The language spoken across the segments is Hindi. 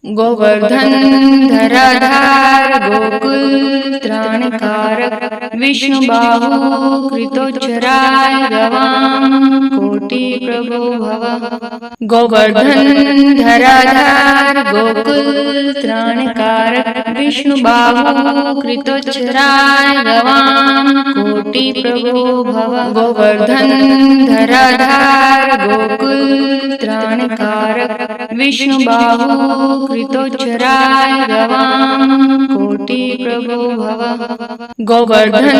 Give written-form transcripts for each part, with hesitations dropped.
गोवर्धन धराधार गोकुल त्राणकारक विष्णु बाहु कृतोच्चराय गवाम कोटि प्रभो भव। गोवर्धन धराधार गोकुल त्राणकारक विष्णु बाहु कृतोच्चराय गवाम कोटि प्रभो भव। गोवर्धन धराधार गोकुल त्राणकारक विष्णु बाहु कृतोच्चराय गवाम कोटि प्रभो भव। गोवर्धन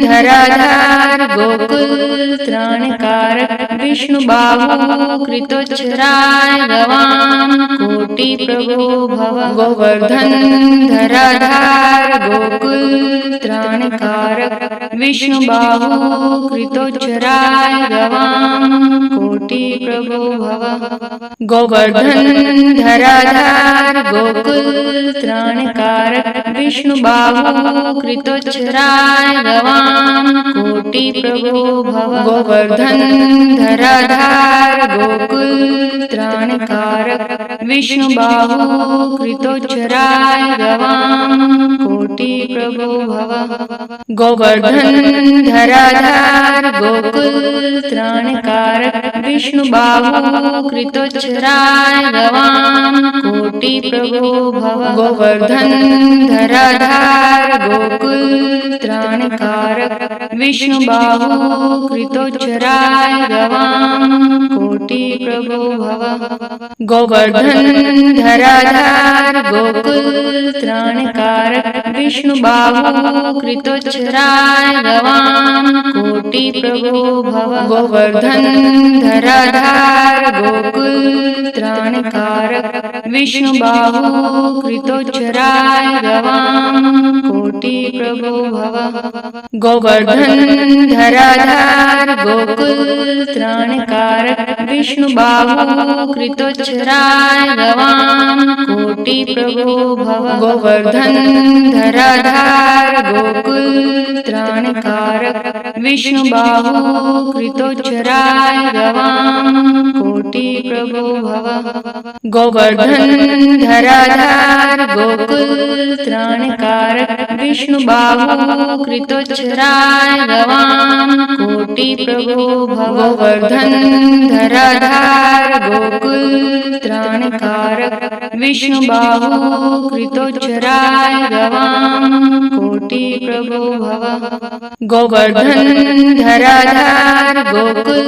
धराधार गोकुल त्राणकारक विष्णु बाहु कृतोच्चराय गवाम कोटि प्रभो भव। गोवर्धन धराधार गोकुल त्राणकारक विष्णु बाहु कृतोच्चराय गवाम कोटि प्रभो भव। गोवर्धन धराधार गोकुल त्राणकारक विष्णु बाहु कृतोच्चराय गवाम कोटि प्रभो भव। गोवर्धन धराधार गोकुल त्राणकारक विष्णु बाहु कृतोच्चराय गवाम कोटि प्रभो भव। गोवर्धन धराधार गोकुल त्राणकारक विष्णु बाहु कृतोच्चराय गवाम कोटि प्रभो भव। गोवर्धन धराधार गोकुल त्राणकारक विष्णु बाहु कृतोच्चराय गवाम कोटि प्रभो भव। गोवर्धन धराधार गोकुल त्राणकारक विष्णु बाहु कृतोच्चराय गवाम कोटि प्रभो भव। गोवर्धन धराधार गोकुल त्राणकारक विष्णु बाहु कृतोच्चराय गवाम कोटि प्रभो भव। गोवर्धन धराधार गोकुल त्राणकारक विष्णु बाहु कृतोच्चराय गवाम कोटि प्रभो भव। गोवर्धन धराधार गोकुल त्राणकारक विष्णु बाहु कृतोच्चराय गवाम कोटि प्रभो भव। गोवर्धन धराधार गोकुल त्राणकारक विष्णु बाहु कृतोच्चराय गवाम कोटि प्रभो भव। गोवर्धन धराधार गोकुल त्राणकारक विष्णु बाहु कृतोच्चराय गवाम कोटि प्रभो भव। गोवर्धन धराधार गोकुल त्राणकारक विष्णु बाहु कृतोच्चराय गवाम कोटि प्रभो भव। गोवर्धन धराधार गोकुल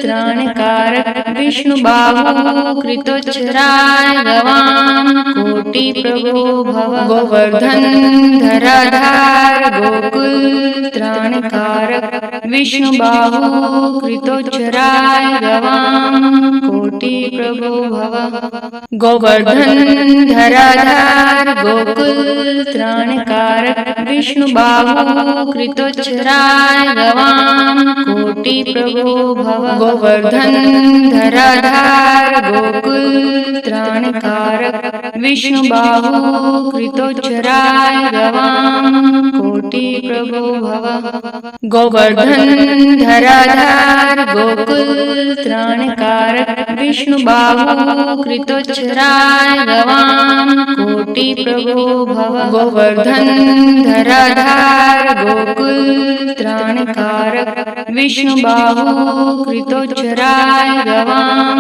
त्राणकारक विष्णु बाहु कृतोच्चराय गवाम कोटि प्रभो भव। गोवर्धन धराधार गोकुल त्राणकारक विष्णु बाहु कृतोच्चराय गवाम कोटि प्रभो भव। गोवर्धन धराधार गोकुल त्राणकारक विष्णु बाहु कृतोच्चराय गवाम कोटि प्रभो भव। गोवर्धन धराधार गोकुल त्राणकारक विष्णु बाहु कृतोच्चराय गवाम कोटि प्रभो भव। गोवर्धन धराधार गोकुल त्राणकारक विष्णु बाहु कृतोच्चराय गवाम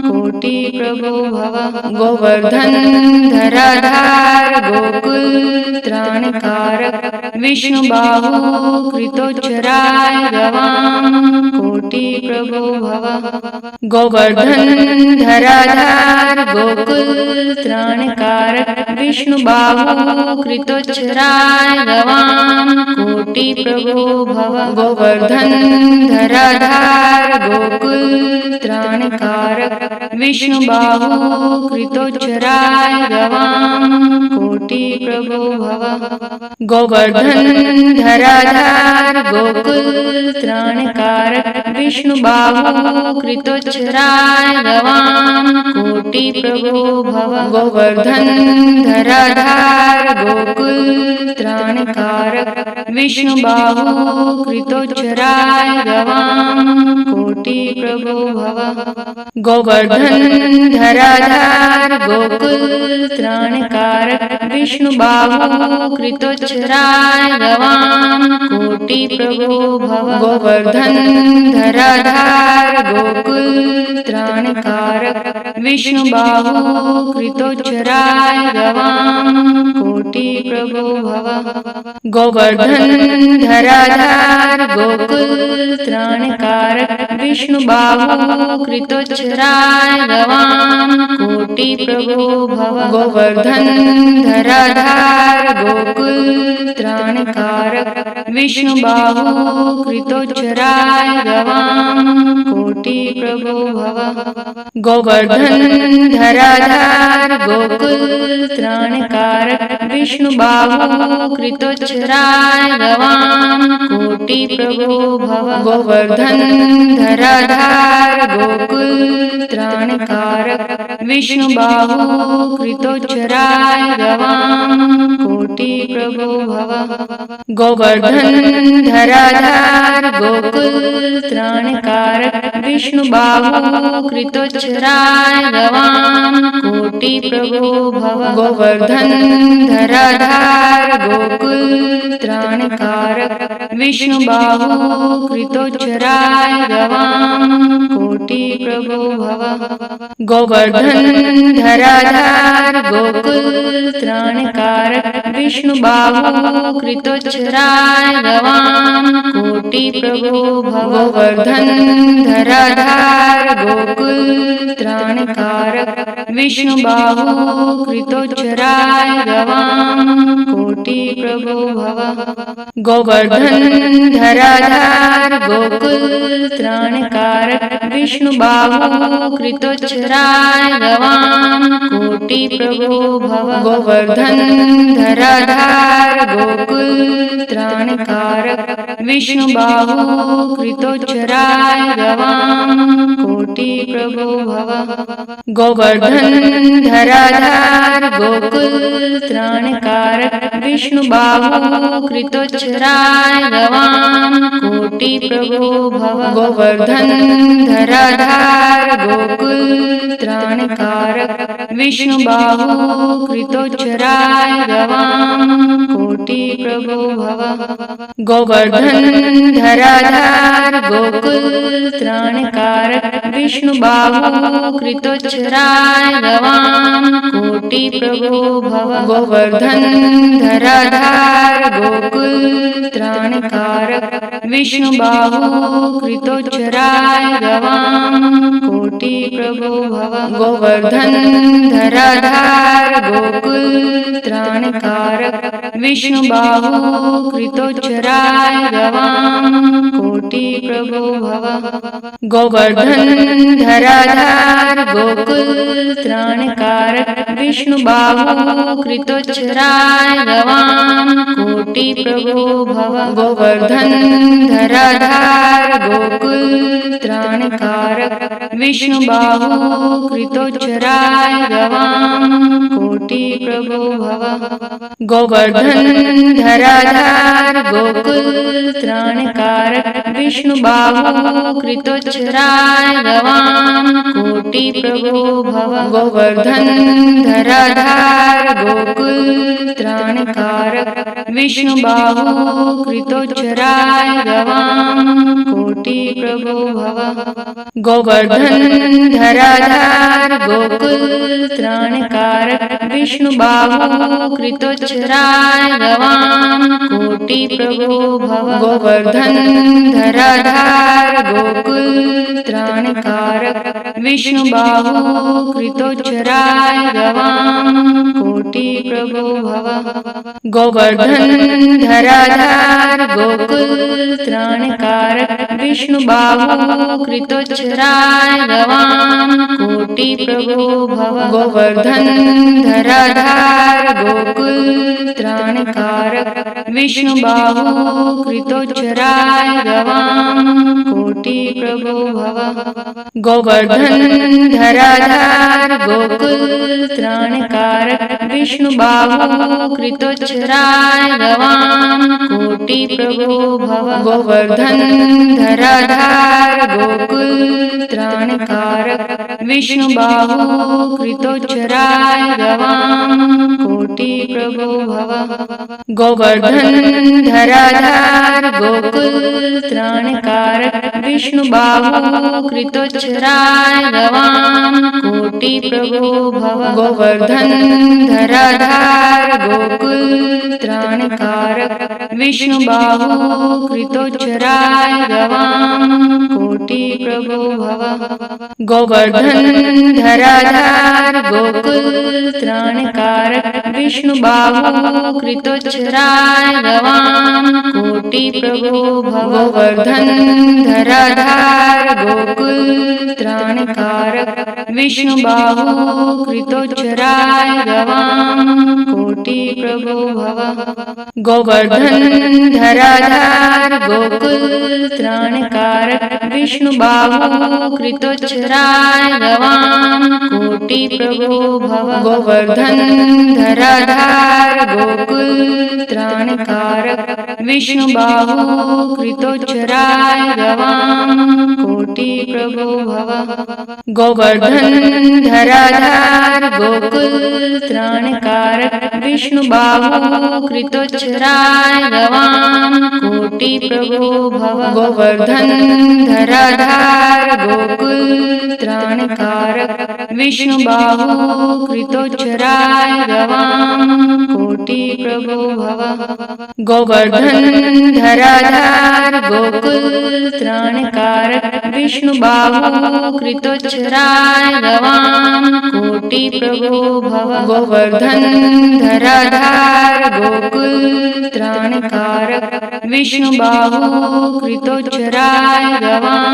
कोटि प्रभो भव। गोवर्धन धराधार गोकुल त्राणकारक विष्णु बाहु कृतोच्चराय गवाम कोटि प्रभो भव। गोवर्धन धराधार गोकुल त्राणकारक विष्णु बाहु कृतोच्चराय गवाम कोटि प्रभो भव। गोवर्धन धराधार गोकुल त्राणकारक विष्णु बाहु कृतोच्चराय गवाम कोटिप्रभो भव गोवर्धन धराधार गोकुल त्राणकारक विष्णुबाहु कृतोच्चराय गवाम कोटिप्रभो भव गोवर्धन धराधार गोकुल त्राणकारक विष्णुबाहु कृतोच्चराय गवाम कोटिप्रभो भव गोवर्धन धराधार गोकुल त्राणकारक विष्णुबाहु कृतोच्चराय गवाम कोटिप्रभो भव गोवर्धन धराधार गोकुल त्राणकारक विष्णुबाहु कृतोच्चराय गवाम कोटिप्रभो भव गोवर्धन धराधार गोकुल त्राणकारक विष्णुबाहु कृतोच्चराय गवाम कोटिप्रभो भव गोवर्धन धराधार गोकुल त्राणकारक विष्णुबाहु कृतोच्चराय गवाम कोटिप्रभो भव गोवर्धन धराधार गोकुल त्राणकारक विष्णुबाहु कृतोच्चराय गवाम कोटिप्रभो भव गोवर्धन धराधार गोकुल त्राणकारक विष्णुबाहु कृतोच्चराय गवाम कोटिप्रभो भव गोवर्धन धराधार गोकुल त्राणकारक विष्णुबाहु कृतोच्चराय गवाम कोटिप्रभो भव गोवर्धन धराधार गोकुल त्राणकारक विष्णुबाहु कृतोच्चराय गवाम कोटिप्रभो भव गोवर्धन धराधार गोकुल त्राणकारक विष्णुबाहु कृतोच्चराय गवाम कोटिप्रभो भव गोवर्धन धराधार गोकुल त्राणकारक विष्णुबाहु कृतोच्चराय गवाम कोटिप्रभो भव गोवर्धन धराधार गोकुल त्राणकारक विष्णुबाहु कृतोच्चराय गवाम कोटिप्रभो भव गोवर्धन धराधार गोकुल त्राणकारक विष्णुबाहु कृतोच्चराय गवाम कोटिप्रभो भव गोवर्धन धराधार गोकुल त्राणकारक विष्णुबाहु कृतोच्चराय गवाम कोटिप्रभो भव गोवर्धन धराधार गोकुल त्राणकारक विष्णुबाहु कृतोच्चराय गवाम कोटिप्रभो भव गोवर्धन धराधार गोकुल त्राणकारक विष्णुबाहु कृतोच्चराय गवाम कोटिप्रभो भव गोवर्धन धराधार गोकुल त्राणकारक विष्णुबाहु कृतोच्चराय गवाम कोटिप्रभो भव गोवर्धन धराधार गोकुल त्राणकारक विष्णुबाहु कृतोच्चराय गवाम कोटिप्रभो भव गोवर्धन धराधार गोकुल त्राणकारक विष्णुबाहु कृतोच्चराय गवाम कोटिप्रभो भव गोवर्धन धराधार गोकुल त्राणकारक विष्णुबाहु कृतोच्चराय गवाम कोटिप्रभो भव गोवर्धन धराधार गोकुल त्राणकारक विष्णुबाहु कृतोच्चराय गवाम कोटिप्रभो भव गोवर्धन धराधार गोकुल त्राणकारक विष्णुबाहु कृतोच्चराय गवाम कोटिप्रभो भव गोवर्धन धराधार गोकुल त्राणकारक विष्णुबाहु कृतोच्चराय गवाम कोटिप्रभो भव गोवर्धन धराधार गोकुल त्राणकारक विष्णुबाहु कृतोच्चराय गवाम कोटिप्रभो भव गोवर्धन धराधार गोकुल त्राणकारक विष्णु बाहु कृतोच्छ्राय गवाम कोटि प्रभो भव। गोवर्धन धराधार गोकुल त्राणकारक विष्णु बाहु कृतोच्छ्राय गवाम कोटि प्रभो भव। गोवर्धन धराधार गोकुल त्राणकारक विष्णु बाहु कृतोच्छ्राय गवाम कोटि प्रभो भव। गोवर्धन धराधार गोकुल त्राणकारक विष्णु बाहु कृतोच्छ्राय गवाम कोटि प्रभो भव। गोवर्धन धराधार गोकुल त्राणकारक विष्णु बाहु कृतोच्छ्राय गवाम कोटि प्रभो भव। गोवर्धन धराधार गोकुल त्राणकारक विष्णु बाहु कृतोच्छ्राय गवाम कोटि प्रभो भव। गोवर्धन धराधार गोकुल त्राणकारक विष्णु बाहु कृतोच्छ्राय गवाम कोटि प्रभो भव। गोवर्धन धराधार गोकुल त्राणकारक विष्णु बाहु कृतोच्छ्राय गवाम कोटि प्रभो भव। गोवर्धन धराधार गोकुल त्राणकारक विष्णु बाहु कृतोच्छ्राय गवाम कोटि प्रभो भव। गोवर्धन धराधार गोकुल त्राणकारक विष्णु बाहु कृतोच्छ्राय गवाम कोटि प्रभो भव। गोवर्धन धराधार गोकुल त्राणकारक विष्णु बाहु कृतोच्छ्राय गवाम कोटि प्रभो भव। गोवर्धन धराधार गोकुल त्राणकारक विष्णु बाहु कृतोच्छ्राय गवाम कोटि प्रभो भव। गोवर्धन धराधार गोकुल त्राणकारक विष्णु बाहु कृतोच्छ्राय गवाम कोटि प्रभो भव। गोवर्धन धराधार गोकुल त्राणकारक विष्णु बाहु कृतोच्छ्राय गवाम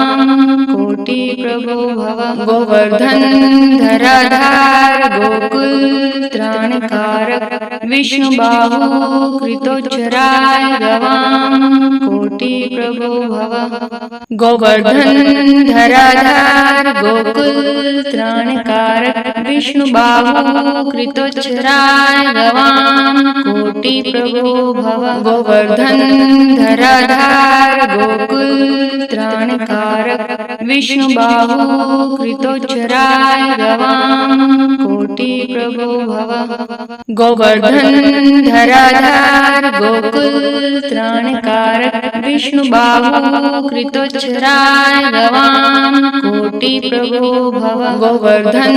कोटि प्रभो भव। गोवर्धन धराधार गोकुल त्राणकारक विष्णु बाहु कृतोच्छ्राय गवाम कोटि प्रभो भव। गोवर्धन धराधार गोकुल त्राणकारक विष्णु बाहु कृतोच्छ्राय गवाम कोटि प्रभो भव। गोवर्धन धराधार गोकुल त्राणकारक विष्णु बाहु कृतोच्छ्राय गवाम कोटि प्रभो भव। गोवर्धन धराधार गोकुल त्राणकारक विष्णु बाहु कृतोच्छ्राय गवाम कोटि प्रभो भव। गोवर्धन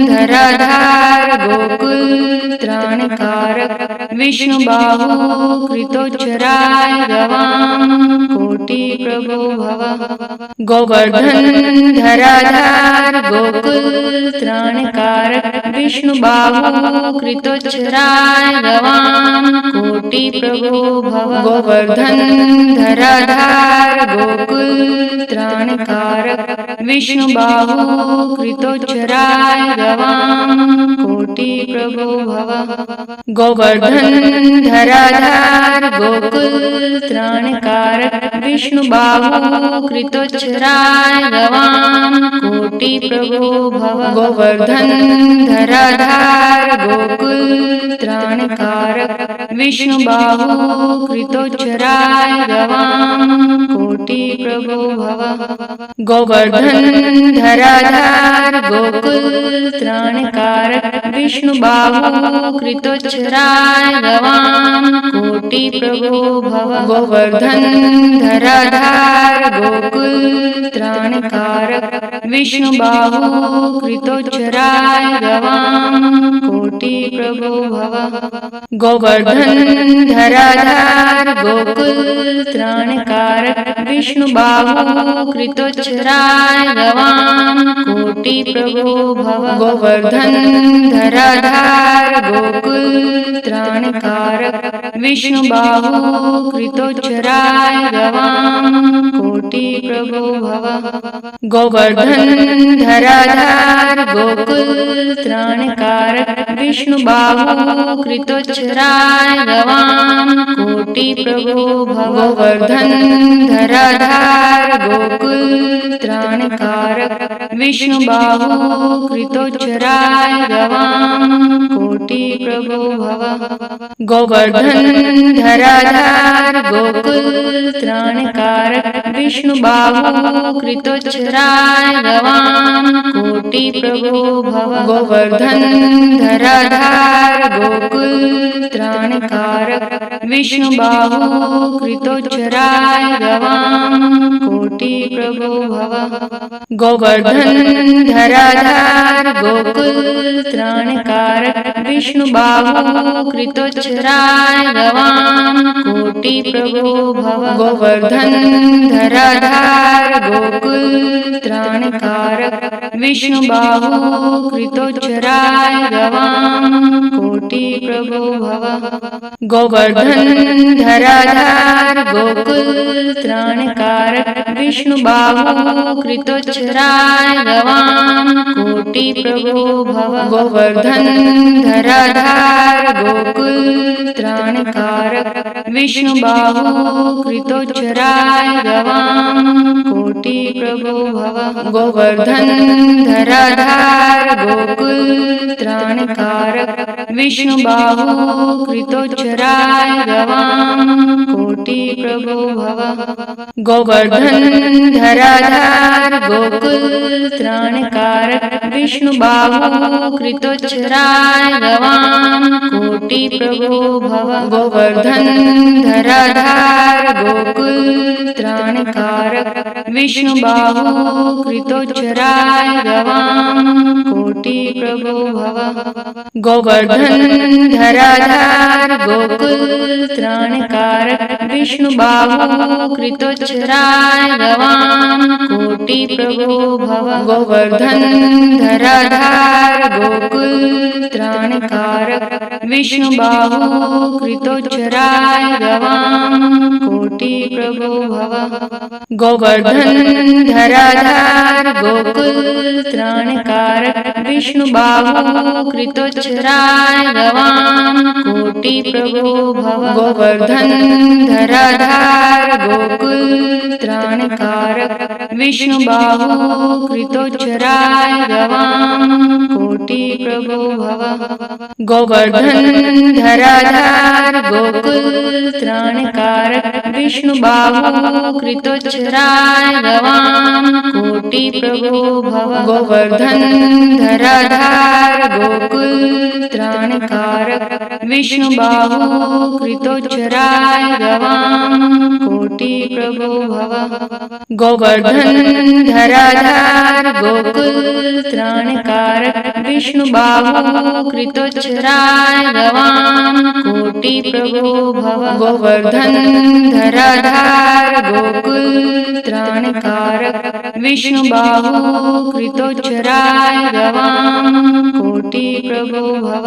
धराधार गोकुल त्राणकारक विष्णु बाहु कृतोच्छ्राय गवाम कोटि प्रभो भव। गोवर्धन धराधार गोकुल त्राणकारक विष्णु बाहु कृतोच्छ्राय गवाम कोटि प्रभो भव। गोवर्धन धराधार गोकुल त्राणकारक विष्णु बाहु कृतोच्छ्राय गवाम कोटि प्रभो भव। गोवर्धन धराधार गोकुल त्राणकारक विष्णु बाहु कृतोच्छ्राय गवाम कोटि प्रभो भव। गोवर्धन धराधार गोकुल त्राणकारक विष्णु बाहु कृतोच्छ्राय गवाम कोटि प्रभो भव। गोवर्धन धराधार गोकुल त्राणकारक विष्णु बाहु कृतोच्छ्राय गवाम कोटि प्रभो भव। गोवर्धन धराधार गोकुल त्राणकारक विष्णु बाहु कृतोच्छ्राय गवाम कोटि प्रभो भव। गोवर्धन धराधार गोकुल त्राणकारक विष्णु बाहु कृतोच्छ्राय गवाम कोटि प्रभो भव। गोवर्धन धराधार गोकुल त्राण ત્રાણકારક વિષ્ણુબાહુ કૃતોચ્ચરાય ગવામ કોટિ પ્રભો ભવ ગોવર્ધન ધરાધાર ગોકુલ ત્રાણકારક વિષ્ણુબાહુ કૃતોચ્ચરાય ગવામ કોટિ પ્રભો ભવ ગોવર્ધન ધરાધાર ગોકુલ ત્રાણકારક વિષ્ણુબાહુ કૃતોચ્ચરાય ગવામ કોટિ પ્રભો ભવ ગોવર્ધન ધરાધાર ગોકુલ ત્રાણકારક વિષ્ણુબાહુ કૃતોચ્ચરાય ગવામ કોટિ પ્રભો ભવ ગોવર્ધન ધરાધાર ગોકુલ ત્રાણકારક વિષ્ણુબાહુ કૃતોચ્ચરાય ગવામ કોટિ પ્રભો ભવ ગોવર્ધન ધરાધાર ગોકુલ ત્રાણકારક વિષ્ણુબાહુ કૃતોચ્ચરાય ગવામ કોટિ પ્રભો ભવ ગોવર્ધન ધરાધાર ગોકુલ ત્રાણકારક વિષ્ણુબાહુ કૃતોચ્ચરાય ગવામ કોટિ પ્રભો ભવ ગોવર્ધન ધરાધાર ગોકુલ ત્રાણકારક વિષ્ણુબાહુ કૃતોચ્ચરાય ગવામ કોટિ પ્રભો ભવ ગોવર્ધન ધરાધાર ગોકુલ ત્રાણકારક વિષ્ણુબાહુ કૃતોચ્ચરાય ગવામ કોટિ પ્રભો ભવ ગોવર્ધન ધરાધાર ગોકુલ ત્રાણકારક વિષ્ણુબાહુ કૃતોચ્ચરાય ગવામ કોટિ પ્રભો ભવ ગોવર્ધન ધરાધાર ગોકુલ ત્રાણકારક વિષ્ણુબાહુ કૃતોચ્ચરાય ગવામ કોટિ પ્રભો ભવ ગોવર્ધન ધરાધાર ગોકુલ ત્રાણકારક વિષ્ણુબાહુ કૃતોચ્ચરાય ગવામ કોટિ પ્રભો ભવ ગોવર્ધન ધરાધાર ગોકુલ ત્રાણકારક વિષ્ણુબાહુ કૃતોચ્ચરાય ગવામ કોટિ પ્રભો ભવ ગોવર્ધન ધરાધાર ગોકુલ ત્રાણકારક વિષ્ણુબાહુ કૃતોચ્ચરાય ગવામ કોટિ પ્રભો ભવ ગોવર્ધન ધરાધાર ગોકુલ ત્રાણકારક વિષ્ણુબાહુ કૃતોચ્ચરાય ગવામ કોટિ પ્રભો ભવ ગોવર્ધન ધરાધાર ગોકુલ ત્રાણકારક વિષ્ણુબાહુ કૃતોચ્ચરાય ગવામ કોટિ પ્રભો ભવ ગોવર્ધન ધરાધાર ગોકુલ ત્રાણકારક વિષ્ણુબાહુ કૃતોચ્ચરાય ગવામ કોટિ પ્રભો ભવ ગોવર્ધન ધરાધાર ગોકુલ ત્રાણકારક વિષ્ણુબાહુ કૃતોચ્ચરાય ગવામ કોટિ પ્રભો ભવ ગોવર્ધન ધરાધાર ગોકુલ ત્રાણકારક વિષ્ણુબાહુ કૃતોચ્ચરાય ગવામ કોટિ પ્રભો ભવ ગોવર્ધન ધરાધાર ગોકુલ ત્રાણકારક વિષ્ણુબાહુ કૃતોચ્ચરાય ગવામ કોટિ પ્રભો ભવ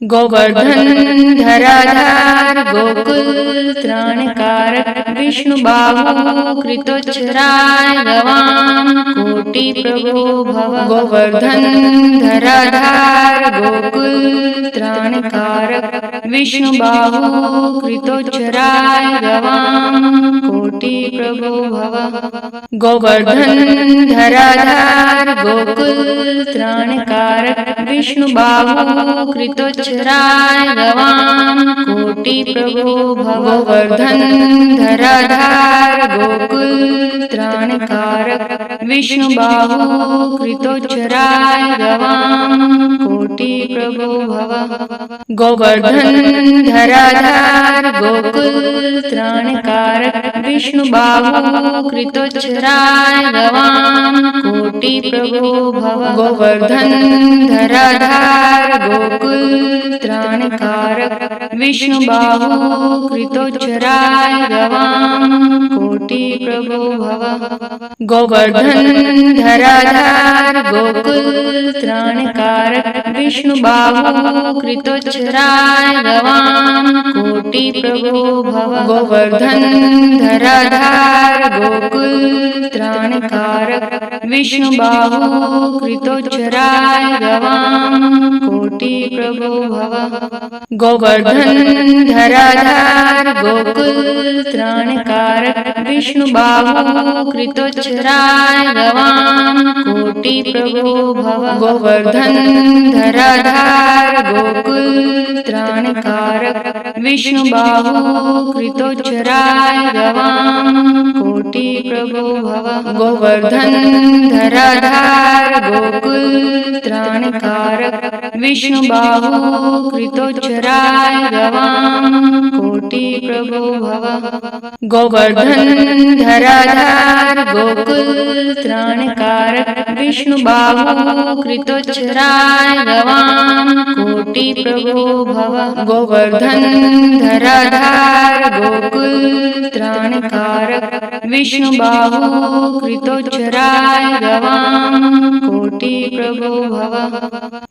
ગોવર્ધન ધરાધાર ગોકુલ ત્રાણકારક વિષ્ણુબાહુ કૃતોચ્ચરાય ગવામ કોટિ પ્રભો ભવ ગોવર્ધન ધરાધાર ગોકુલ ત્રાણકારક વિષ્ણુબાહુ કૃતોચ્ચરાય ગવામ કોટિ પ્રભો ભવ ગોવર્ધન ધરાધાર ગોકુલ ત્રાણકારક વિષ્ણુબાહુ કૃતોચ્ચરાય ગવામ કોટિ પ્રભો ભવ ગોવર્ધન ધરાધાર ગોકુલ ત્રાણકારક વિષ્ણુબાહુ કૃતોચ્ચરાય ગવામ કોટિ પ્રભો ભવ ગોવર્ધન ધરાધાર ગોકુલ ત્રાણકારક વિષ્ણુબાહુ કૃતોચ્ચરાય ગવામ કોટિ પ્રભો ભવ ગોવર્ધન ધરાધાર ગોકુલ त्राणकारक विष्णुबाहु कृतोच्चराय गवां कोटि प्रभो भव गोवर्धन धराधार गोकुल त्राणकारक विष्णुबाहु कृतोच्चराय गवां कोटि प्रभो भव गोवर्धन धराधार गोकुल त्राणकारक विष्णुबाहु कृतोच्चराय गवां कोटि प्रभो भव गोवर्धन धराधार गोकुल त्राणकारक विष्णुबाहु कृतोच्चराय गवां कोटि प्रभो भव गोवर्धन धराधार गोकुल त्राणकारक विष्णुबाहु कृतोच्चराय गवां कोटि प्रभो भव गोवर्धन धराधार गोकुल त्राणकारक विष्णुबाहु कृतोच्चराय गवां कोटि प्रभो भव गोवर्धन धराधार गोकुल त्राणकारक विष्णुबाहु कृतोच्चराय गवां कोटि प्रभो भव गोवर्धन धराधार गोकुल त्राणकारक विष्णुबाहु कृतोच्चराय गवां कोटि प्रभो भव